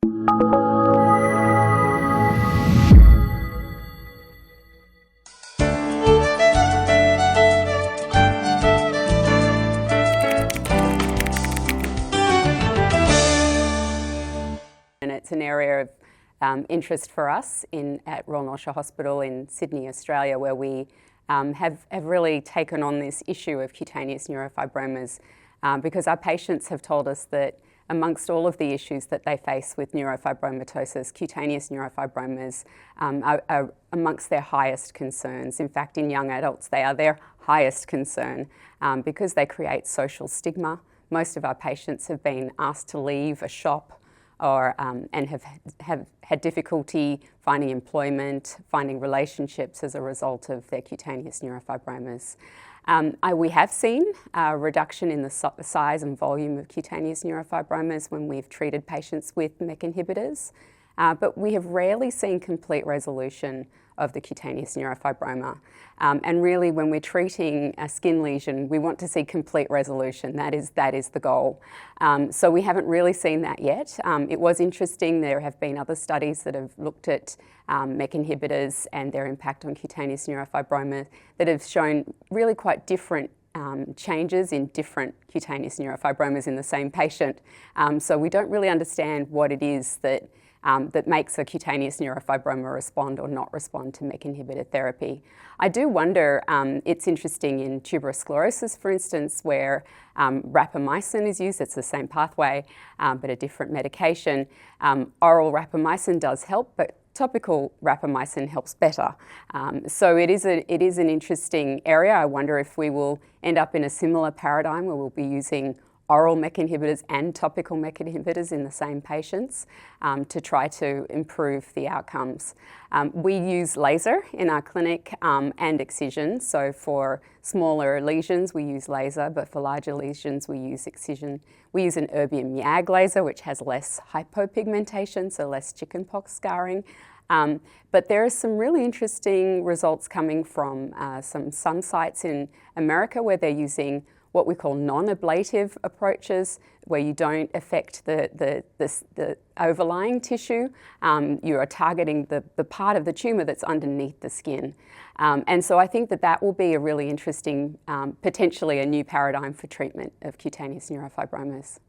And it's an area of interest for us at Royal North Shore Hospital in Sydney, Australia, where we have really taken on this issue of cutaneous neurofibromas because our patients have told us that amongst all of the issues that they face with neurofibromatosis, cutaneous neurofibromas are amongst their highest concerns. In fact, in young adults, they are their highest concern because they create social stigma. Most of our patients have been asked to leave a shop and have had difficulty finding employment, finding relationships as a result of their cutaneous neurofibromas. We have seen a reduction in the size and volume of cutaneous neurofibromas when we've treated patients with MEK inhibitors, but we have rarely seen complete resolution of the cutaneous neurofibroma. And really, when we're treating a skin lesion, we want to see complete resolution. That is the goal. So we haven't really seen that yet. It was interesting. There have been other studies that have looked at MEK inhibitors and their impact on cutaneous neurofibroma that have shown really quite different changes in different cutaneous neurofibromas in the same patient. So we don't really understand what it is that makes a cutaneous neurofibroma respond or not respond to MEK inhibitor therapy. I do wonder, it's interesting in tuberous sclerosis, for instance, where rapamycin is used. It's the same pathway, but a different medication. Oral rapamycin does help, but topical rapamycin helps better. So it is an interesting area. I wonder if we will end up in a similar paradigm where we'll be using oral MEK inhibitors and topical MEK inhibitors in the same patients to try to improve the outcomes. We use laser in our clinic and excision. So for smaller lesions, we use laser, but for larger lesions, we use excision. We use an erbium YAG laser, which has less hypopigmentation, so less chickenpox scarring. But there are some really interesting results coming from some sites in America where they're using what we call non-ablative approaches, where you don't affect the overlying tissue. You are targeting the part of the tumour that's underneath the skin. And so I think that will be a really interesting, potentially a new paradigm for treatment of cutaneous neurofibromas.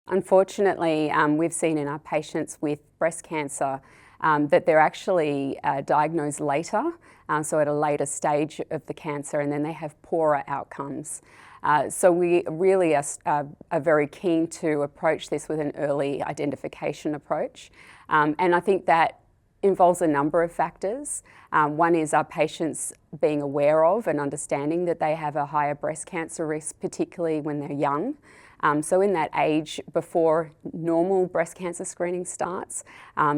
Unfortunately, we've seen in our patients with breast cancer that they're actually diagnosed later, so at a later stage of the cancer, and then they have poorer outcomes. So we really are very keen to approach this with an early identification approach. And I think that involves a number of factors. One is our patients being aware of and understanding that they have a higher breast cancer risk, particularly when they're young. So in that age before normal breast cancer screening starts,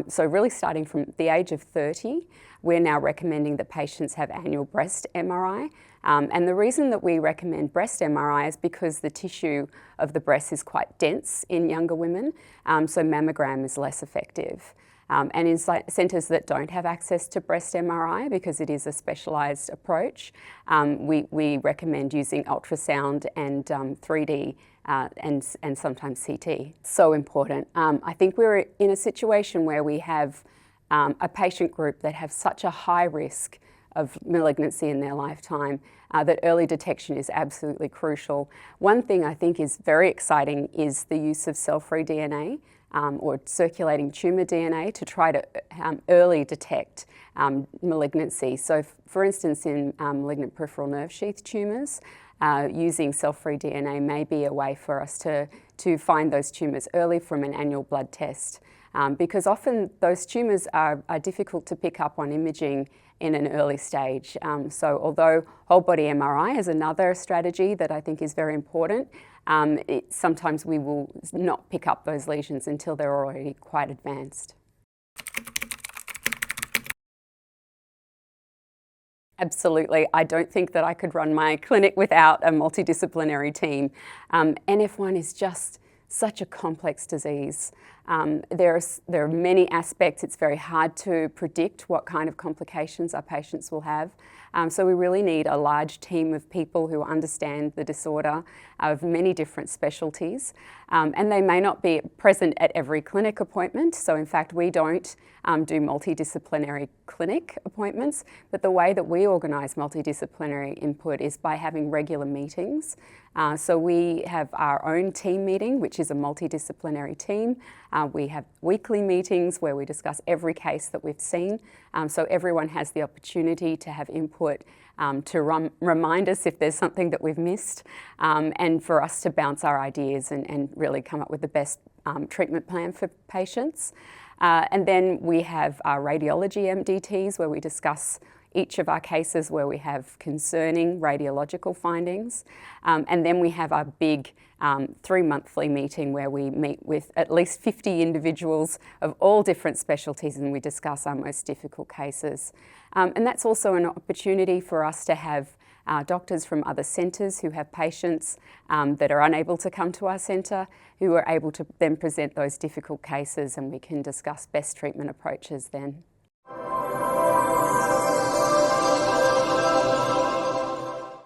so really starting from the age of 30, we're now recommending that patients have annual breast MRI. And the reason that we recommend breast MRI is because the tissue of the breast is quite dense in younger women, so mammogram is less effective. And in centres that don't have access to breast MRI, because it is a specialised approach, we recommend using ultrasound and 3D and sometimes CT. So important. I think we're in a situation where we have a patient group that have such a high risk of malignancy in their lifetime that early detection is absolutely crucial. One thing I think is very exciting is the use of cell-free DNA or circulating tumour DNA to try to early detect malignancy. So for instance, in malignant peripheral nerve sheath tumours, using cell-free DNA may be a way for us to find those tumours early from an annual blood test. Because often those tumours are difficult to pick up on imaging in an early stage. So although whole body MRI is another strategy that I think is very important, sometimes we will not pick up those lesions until they're already quite advanced. Absolutely. I don't think that I could run my clinic without a multidisciplinary team. NF1 is just such a complex disease. There are many aspects. It's very hard to predict what kind of complications our patients will have. So we really need a large team of people who understand the disorder of many different specialties. And they may not be present at every clinic appointment. So in fact, we don't do multidisciplinary clinic appointments, but the way that we organise multidisciplinary input is by having regular meetings. So we have our own team meeting, which is a multidisciplinary team. We have weekly meetings where we discuss every case that we've seen. So everyone has the opportunity to have input, to remind us if there's something that we've missed, and for us to bounce our ideas and really come up with the best treatment plan for patients. And then we have our radiology MDTs where we discuss each of our cases where we have concerning radiological findings. And then we have our big 3-monthly meeting where we meet with at least 50 individuals of all different specialties and we discuss our most difficult cases. And that's also an opportunity for us to have doctors from other centres who have patients that are unable to come to our centre, who are able to then present those difficult cases, and we can discuss best treatment approaches then.